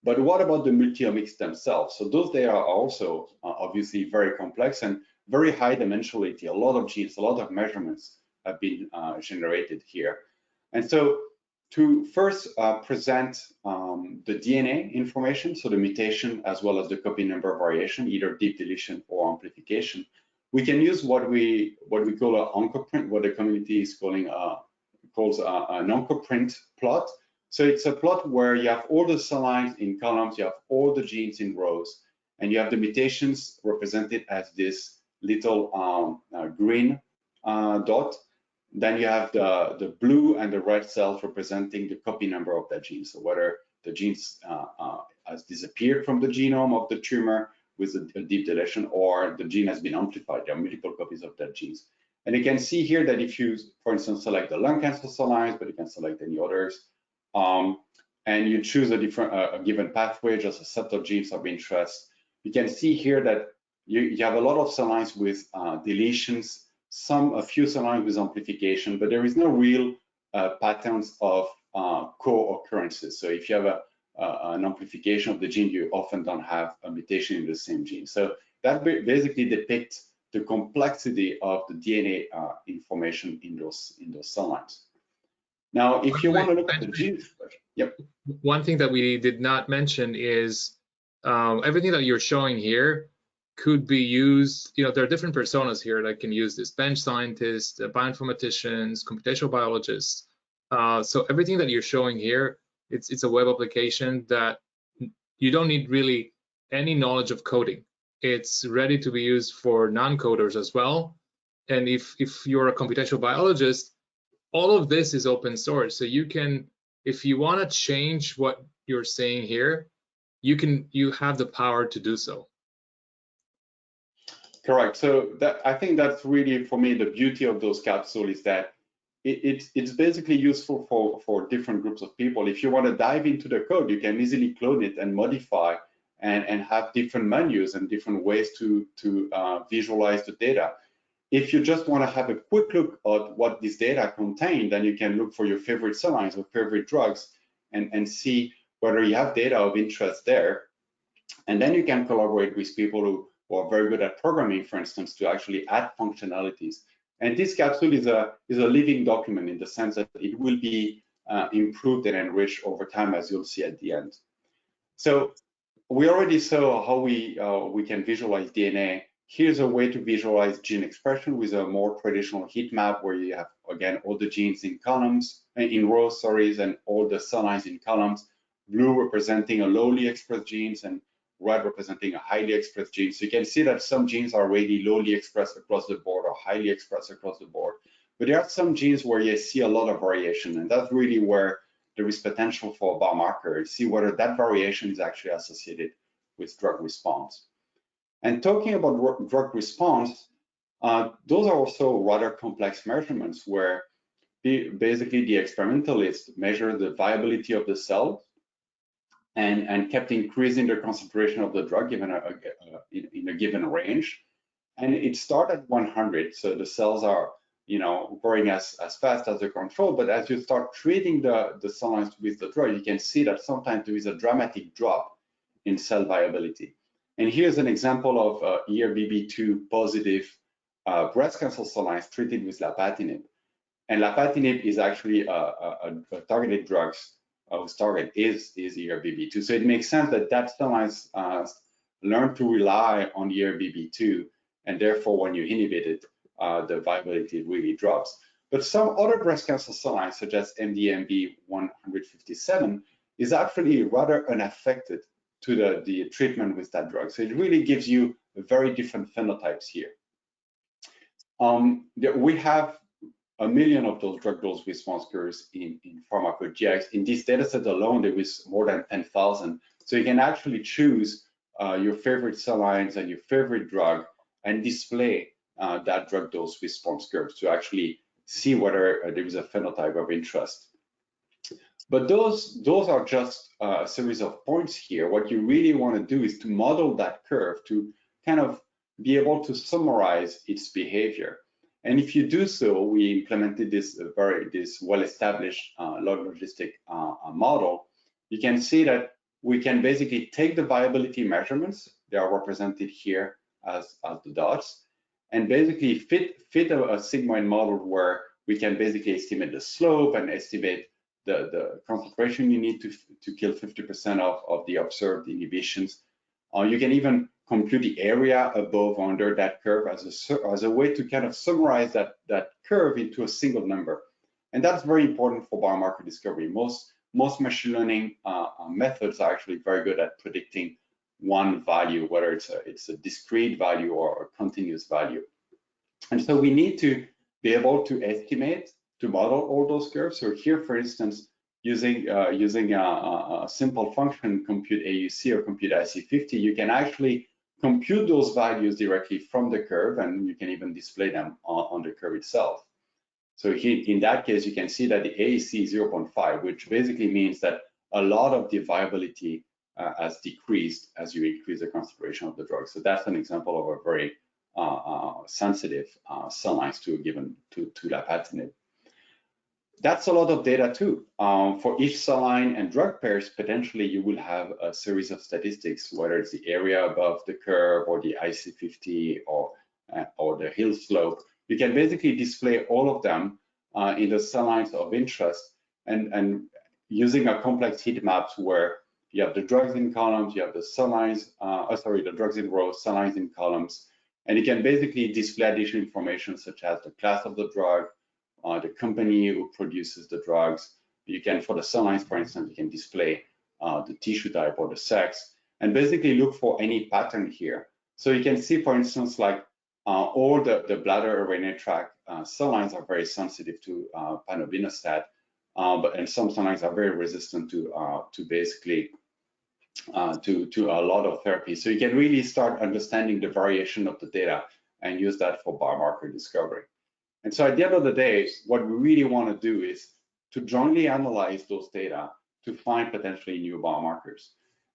C: But what about the multi-omics themselves? So those data are also obviously very complex and very high dimensionality. A lot of genes, a lot of measurements have been generated here. And so to first present the DNA information, so the mutation as well as the copy number variation, either deep deletion or amplification, we can use what we call an oncoprint, what the community is calling an oncoprint plot. So it's a plot where you have all the cell lines in columns, you have all the genes in rows, and you have the mutations represented as this little green dot. Then you have the blue and the red cells representing the copy number of that gene. So whether the genes has disappeared from the genome of the tumor with a deep deletion, or the gene has been amplified. There are multiple copies of that genes. And you can see here that if you, for instance, select the lung cancer cell lines, but you can select any others, and you choose a different a given pathway, just a set of genes of interest, you can see here that you have a lot of cell lines with deletions, a few cell lines with amplification, but there is no real patterns of co-occurrences. So if you have an amplification of the gene, you often don't have a mutation in the same gene. So that basically depicts the complexity of the DNA information in those cell lines. Now, if you want to look at the genes, yep.
B: One thing that we did not mention is everything that you're showing here could be used. You know, there are different personas here that can use this: bench scientists, bioinformaticians, computational biologists. So everything that you're showing here, it's a web application that you don't need really any knowledge of coding. It's ready to be used for non-coders as well. And if you're a computational biologist, all of this is open source. So you can, if you want to change what you're saying here, you have the power to do so.
C: Correct. So I think that's really, for me, the beauty of those capsules is that it's basically useful for different groups of people. If you want to dive into the code, you can easily clone it and modify and have different menus and different ways to visualize the data. If you just want to have a quick look at what this data contain, then you can look for your favorite cell lines or favorite drugs and see whether you have data of interest there. And then you can collaborate with people who are very good at programming, for instance, to actually add functionalities. And this capsule is a living document in the sense that it will be improved and enriched over time, as you'll see at the end. So we already saw how we can visualize DNA. Here's a way to visualize gene expression with a more traditional heat map, where you have, again, all the genes in columns, in rows, sorry, and all the cell lines in columns, blue representing a lowly expressed genes and red representing a highly expressed gene. So you can see that some genes are already lowly expressed across the board or highly expressed across the board. But there are some genes where you see a lot of variation, and that's really where there is potential for a biomarker to see whether that variation is actually associated with drug response. And talking about drug response, those are also rather complex measurements where basically the experimentalists measure the viability of the cell and kept increasing the concentration of the drug given in a given range. And it started at 100, so the cells are, you know, growing as fast as the control. But as you start treating the cell lines with the drug, you can see that sometimes there is a dramatic drop in cell viability. And here's an example of ERBB2 positive breast cancer cell lines treated with lapatinib. And lapatinib is actually a targeted drug whose target is ERBB2. So it makes sense that cell lines learn to rely on ERBB2, and therefore when you inhibit it, the viability really drops. But some other breast cancer cell lines, such as MDMB157, is actually rather unaffected to the treatment with that drug. So it really gives you very different phenotypes here. We have 1 million of those drug dose response curves in Pharmacogx. In this dataset alone, there was more than 10,000. So you can actually choose your favorite cell lines and your favorite drug and display that drug dose response curves to actually see whether there is a phenotype of interest. But those are just a series of points here. What you really want to do is to model that curve to kind of be able to summarize its behavior. And if you do so, we implemented this well-established log logistic model. You can see that we can basically take the viability measurements, they are represented here as the dots, and basically fit a sigmoid model where we can basically estimate the slope and estimate the concentration you need to kill 50% of the observed inhibitions. You can even compute the area above or under that curve as a way to kind of summarize that curve into a single number. And that's very important for biomarker discovery. Most machine learning methods are actually very good at predicting one value, whether it's a discrete value or a continuous value. And so we need to be able to estimate, to model all those curves. So here, for instance, using a simple function, compute AUC or compute IC50, you can actually compute those values directly from the curve, and you can even display them on the curve itself. So here, in that case, you can see that the AUC is 0.5, which basically means that a lot of the viability has decreased as you increase the concentration of the drug. So that's an example of a very sensitive cell lines to lapatinib. That's a lot of data too. For each cell line and drug pairs, potentially you will have a series of statistics, whether it's the area above the curve or the IC50 or the hill slope. You can basically display all of them in the cell lines of interest, and using a complex heat maps where you have the drugs in columns, you have the cell lines, the drugs in rows, cell lines in columns, and you can basically display additional information such as the class of the drug, the company who produces the drugs. You can, for the cell lines, for instance, you can display the tissue type or the sex, and basically look for any pattern here. So you can see, for instance, like all the bladder urinary tract cell lines are very sensitive to panobinostat, and some cell lines are very resistant to basically to a lot of therapy. So you can really start understanding the variation of the data and use that for biomarker discovery. And so at the end of the day, what we really want to do is to jointly analyze those data to find potentially new biomarkers.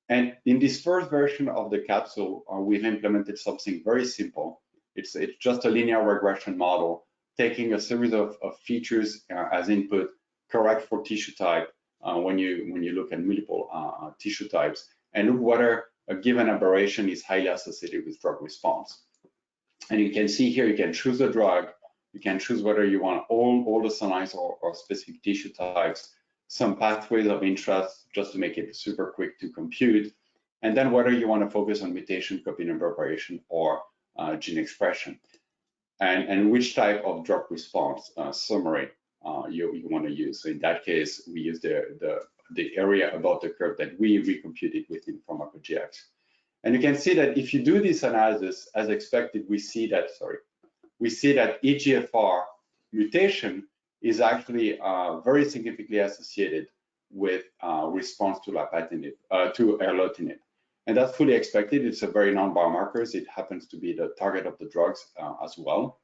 C: And in this first version of the capsule, we've implemented something very simple. It's just a linear regression model, taking a series of features as input, correct for tissue type when you look at multiple tissue types, and look whether a given aberration is highly associated with drug response. And you can see here, you can choose the drug, you can choose whether you want all the cell lines or specific tissue types, some pathways of interest, just to make it super quick to compute, and then whether you want to focus on mutation, copy number variation, or gene expression, and which type of drug response summary you want to use. So in that case, we use the area above the curve that we recomputed within Pharmacogx. And you can see that if you do this analysis as expected, we see that EGFR mutation is actually very significantly associated with response to lapatinib, to erlotinib. And that's fully expected. It's a very non-biomarkers. It happens to be the target of the drugs as well.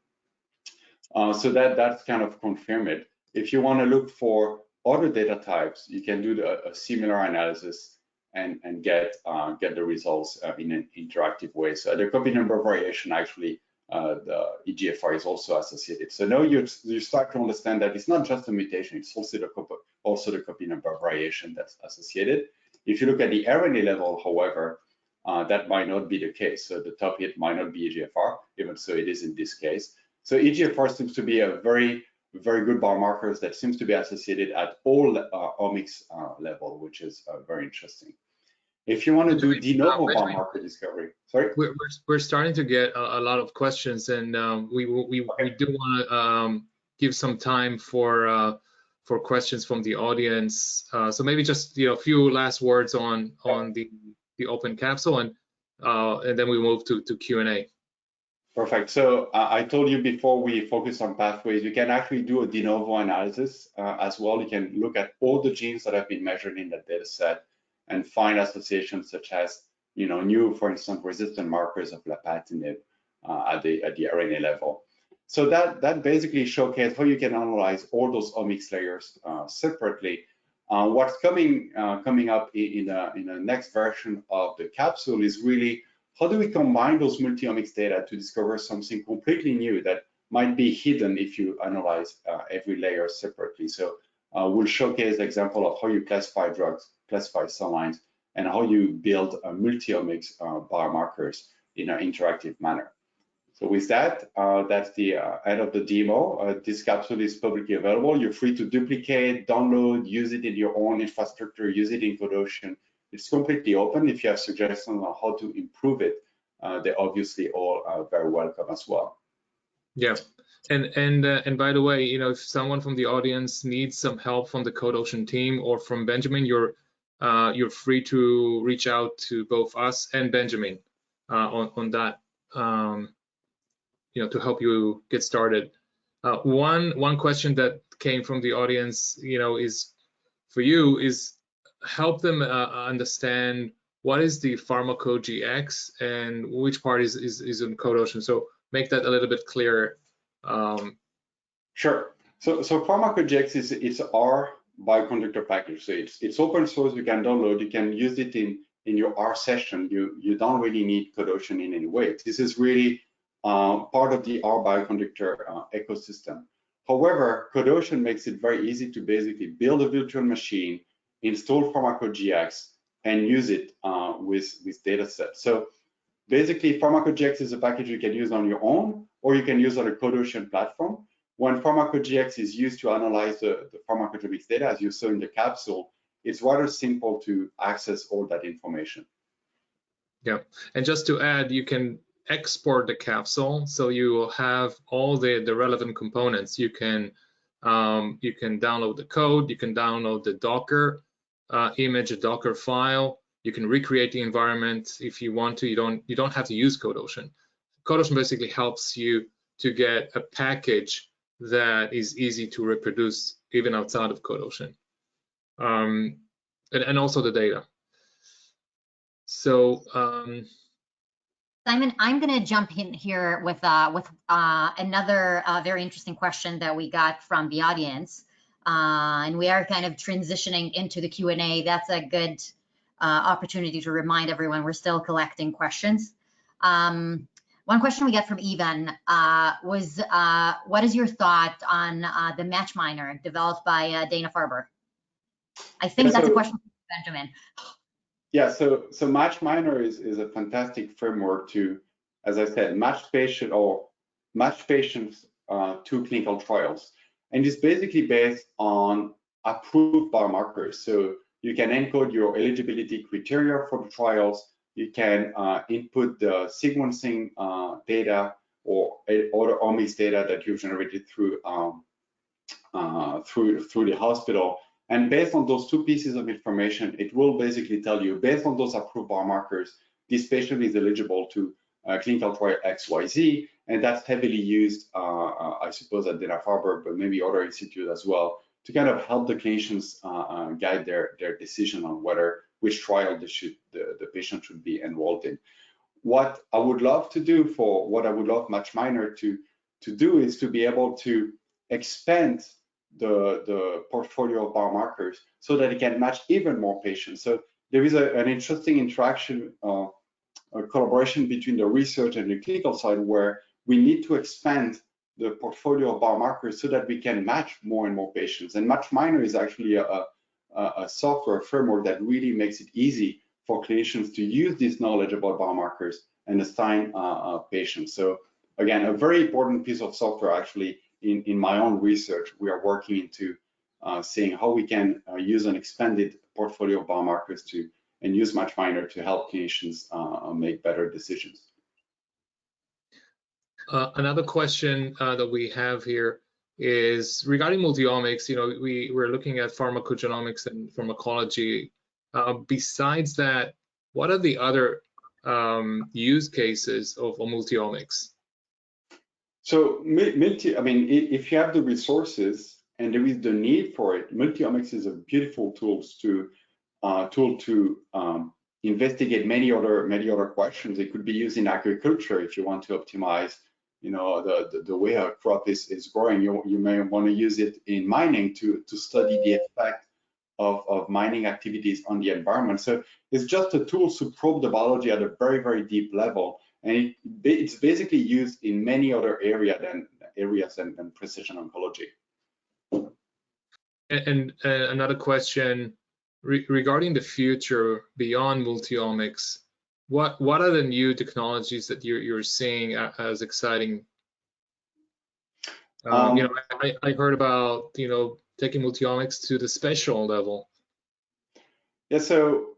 C: So that's kind of confirmed it. If you want to look for other data types, you can do a similar analysis and get the results in an interactive way. So the copy number variation, actually, the EGFR is also associated. So now you start to understand that it's not just a mutation, it's also the copy number variation that's associated. If you look at the RNA level, however, that might not be the case. So the top hit might not be EGFR, even so it is in this case. So EGFR seems to be a very good biomarker that seems to be associated at all omics level, which is very interesting. If you want to do de novo biomarker discovery, sorry,
B: we're starting to get a lot of questions, and we do want to give some time for questions from the audience. So maybe just a few last words on the open capsule, and then we move to Q&A.
C: Perfect. So I told you before we focus on pathways, you can actually do a de novo analysis as well. You can look at all the genes that have been measured in that data set and find associations such as, new, for instance, resistant markers of lapatinib at the RNA level. So that basically showcases how you can analyze all those omics layers separately. What's coming up in the next version of the capsule is really how do we combine those multi-omics data to discover something completely new that might be hidden if you analyze every layer separately. So we'll showcase the example of how you classify drugs, classify cell lines, and how you build multi-omics biomarkers in an interactive manner. So with that, that's the end of the demo. This capsule is publicly available. You're free to duplicate, download, use it in your own infrastructure, use it in CodeOcean. It's completely open. If you have suggestions on how to improve it, they're obviously all very welcome as well.
B: Yeah, and by the way, if someone from the audience needs some help from the CodeOcean team or from Benjamin, you're free to reach out to both us and Benjamin on that, to help you get started. One question that came from the audience, is for you is help them understand what is the Pharmacogx and which part is in CodeOcean. So make that a little bit clearer.
C: Sure. So Pharmacogx it's our bioconductor package. So it's open source, you can download, you can use it in your R session. You don't really need codation in any way. This is really part of the R bioconductor ecosystem. However, codation makes it very easy to basically build a virtual machine, install Pharmacogx, and use it with data sets. So basically, Pharmacogx is a package you can use on your own, or you can use on a codation platform. When Pharmacogx is used to analyze the pharmacogenomics data, as you saw in the capsule, it's rather simple to access all that information.
B: Yeah, and just to add, you can export the capsule, so you will have all the relevant components. You can download the code, you can download the Docker image, a Docker file. You can recreate the environment if you want to. You don't have to use CodeOcean. CodeOcean basically helps you to get a package that is easy to reproduce even outside of CodeOcean, and also the data. So
A: Simon, I'm going to jump in here with another very interesting question that we got from the audience, and we are kind of transitioning into the Q&A. That's a good opportunity to remind everyone we're still collecting questions. One question we got from Evan was, what is your thought on the match miner developed by Dana-Farber? I think that's a question from Benjamin.
C: Yeah, so Match Miner is a fantastic framework to, as I said, match patients to clinical trials. And it's basically based on approved biomarkers. So you can encode your eligibility criteria for the trials. You can input the sequencing data or other omics data that you've generated through the hospital. And based on those two pieces of information, it will basically tell you, based on those approved biomarkers, this patient is eligible to clinical trial XYZ, and that's heavily used, I suppose, at Dana-Farber, but maybe other institutes as well, to kind of help the clinicians guide their decision on which trial the patient should be enrolled in. What I would love to do what I would love Match Miner to do is to be able to expand the portfolio of biomarkers so that it can match even more patients. So there is an interesting interaction, a collaboration between the research and the clinical side, where we need to expand the portfolio of biomarkers so that we can match more and more patients. And Match Miner is actually a software framework that really makes it easy for clinicians to use this knowledge about biomarkers and assign patients. So again, a very important piece of software. Actually, in my own research, we are working into seeing how we can use an expanded portfolio of biomarkers and use Match Miner to help clinicians make better decisions.
B: Another question that we have here is regarding multi-omics. You know, we're looking at pharmacogenomics and pharmacology. Besides that, what are the other use cases of multi-omics? So,
C: if you have the resources and there is the need for it, multi-omics is a beautiful tool to investigate many other questions. It could be used in agriculture if you want to optimize, the way a crop is growing. You may want to use it in mining to study the effect of mining activities on the environment. So it's just a tool to probe the biology at a very, very deep level. And it's basically used in many other areas than precision oncology.
B: And another question regarding the future beyond multi-omics, what are the new technologies that you're seeing as exciting? I heard about taking multi-omics to the spatial level.
C: Yeah, so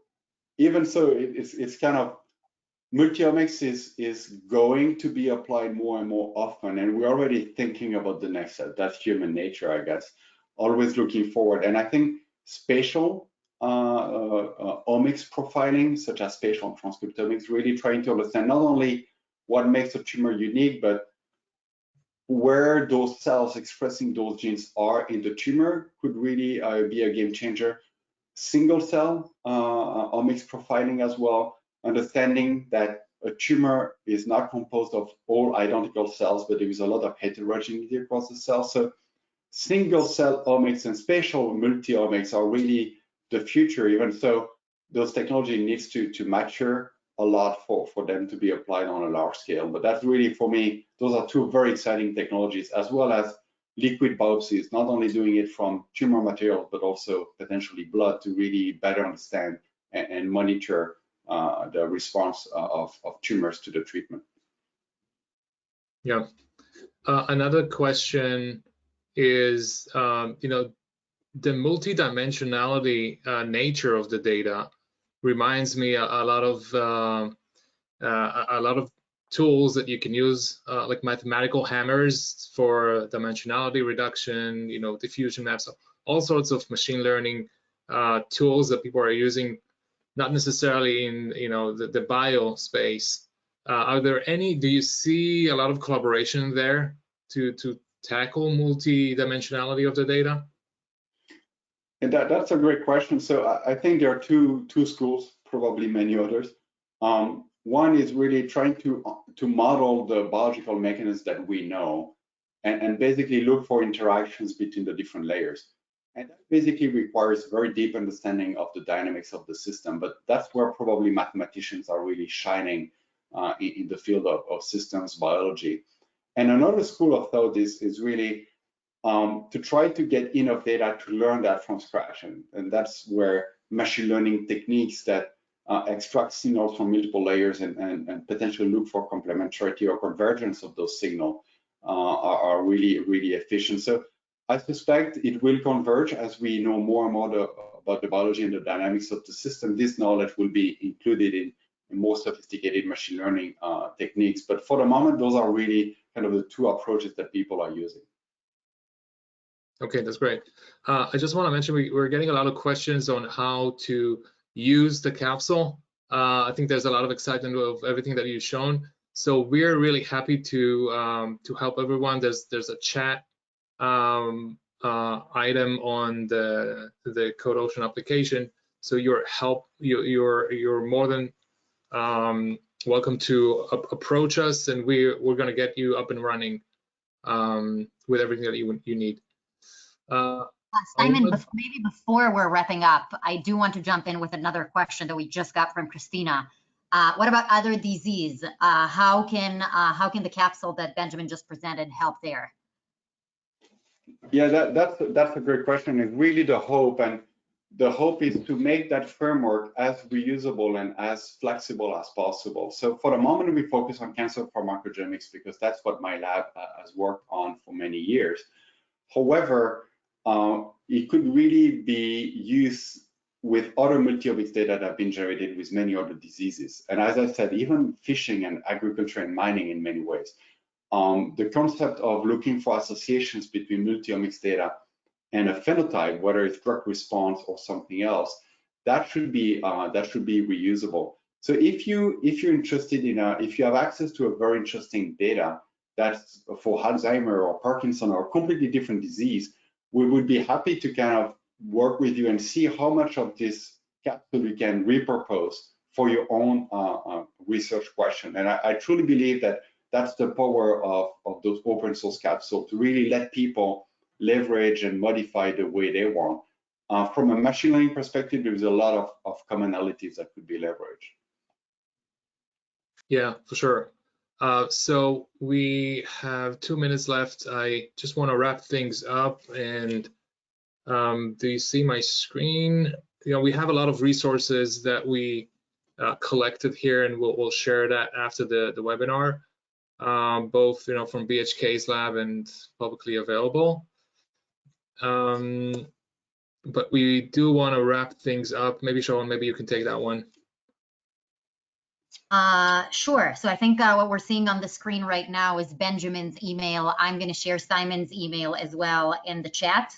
C: even so, it's kind of multi-omics is going to be applied more and more often, and we're already thinking about the next step. That's human nature, I guess, always looking forward. And I think spatial omics profiling, such as spatial transcriptomics, really trying to understand not only what makes a tumor unique, but where those cells expressing those genes are in the tumor could really be a game changer. Single cell omics profiling as well, understanding that a tumor is not composed of all identical cells, but there is a lot of heterogeneity across the cells. So single cell omics and spatial multi-omics are really the future, even so those technology needs to mature a lot for them to be applied on a large scale. But that's really, for me, those are two very exciting technologies, as well as liquid biopsies, not only doing it from tumor material, but also potentially blood, to really better understand and monitor the response of tumors to the treatment.
B: Yeah. Another question is, the multidimensionality nature of the data reminds me a lot of tools that you can use, like mathematical hammers for dimensionality reduction, diffusion maps, all sorts of machine learning tools that people are using, not necessarily in the bio space. Are there any? Do you see a lot of collaboration there to tackle multi-dimensionality of the data?
C: And that's a great question. So I think there are two schools, probably many others. One is really trying to model the biological mechanisms that we know, and basically look for interactions between the different layers. And that basically requires very deep understanding of the dynamics of the system. But that's where probably mathematicians are really shining in the field of systems biology. And another school of thought is really to try to get enough data to learn that from scratch. And that's where machine learning techniques that extract signals from multiple layers and potentially look for complementarity or convergence of those signals are really, really efficient. So I suspect it will converge as we know more and more about the biology and the dynamics of the system. This knowledge will be included in more sophisticated machine learning techniques. But for the moment, those are really kind of the two approaches that people are using.
B: Okay, that's great. I just want to mention we're getting a lot of questions on how to use the capsule. I think there's a lot of excitement of everything that you've shown. So we're really happy to help everyone. There's a chat item on the CodeOcean application. So you're more than welcome to approach us, and we're going to get you up and running with everything that you need.
A: Simon, maybe before we're wrapping up, I do want to jump in with another question that we just got from Christina. What about other disease? How can the capsule that Benjamin just presented help there?
C: Yeah, that's a great question. It's really the hope, and the hope is to make that framework as reusable and as flexible as possible. So for the moment, we focus on cancer pharmacogenomics because that's what my lab has worked on for many years. However, it could really be used with other multi-omics data that have been generated with many other diseases. And as I said, even fishing and agriculture and mining in many ways. The concept of looking for associations between multi-omics data and a phenotype, whether it's drug response or something else, that should be reusable. So if you're interested in if you have access to a very interesting data that's for Alzheimer or Parkinson or a completely different disease, we would be happy to kind of work with you and see how much of this capsule you can repurpose for your own research question. And I truly believe that that's the power of those open source capsules, to really let people leverage and modify the way they want. From a machine learning perspective, there's a lot of commonalities that could be leveraged.
B: Yeah, for sure. So we have 2 minutes left. I just want to wrap things up. And do you see my screen? We have a lot of resources that we collected here, and we'll share that after the webinar, both from BHK's lab and publicly available. But we do want to wrap things up. Maybe Sharon, maybe you can take that one.
A: Sure. So I think what we're seeing on the screen right now is Benjamin's email. I'm going to share Simon's email as well in the chat.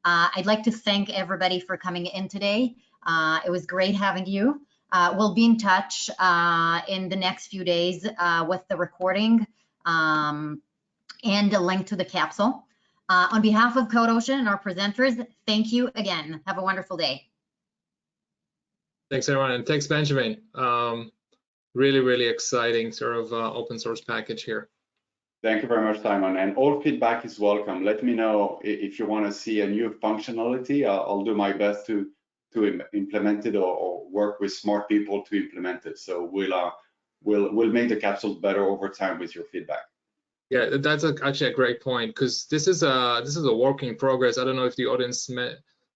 A: I'd like to thank everybody for coming in today. It was great having you. We'll be in touch in the next few days with the recording and a link to the capsule. On behalf of CodeOcean and our presenters, thank you again. Have a wonderful day.
B: Thanks, everyone, and thanks, Benjamin. Really, really exciting sort of open source package here.
C: Thank you very much, Simon. And all feedback is welcome. Let me know if you want to see a new functionality. I'll do my best to implement it or work with smart people to implement it. So we'll make the capsules better over time with your feedback.
B: Yeah, that's actually a great point, because this is a work in progress. I don't know if the audience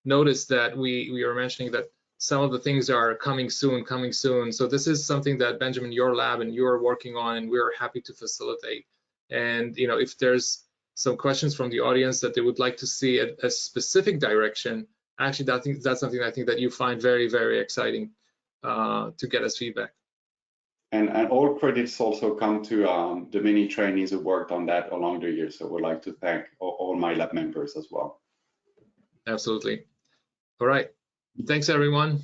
B: noticed that we are mentioning that some of the things are coming soon. So this is something that Benjamin, your lab, and you're working on, and we're happy to facilitate. And if there's some questions from the audience that they would like to see a specific direction, actually that's something I think that you find very, very exciting to get as feedback.
C: And all credits also come to the many trainees who worked on that along the years. So we'd like to thank all my lab members as well.
B: Absolutely. All right. Thanks, everyone.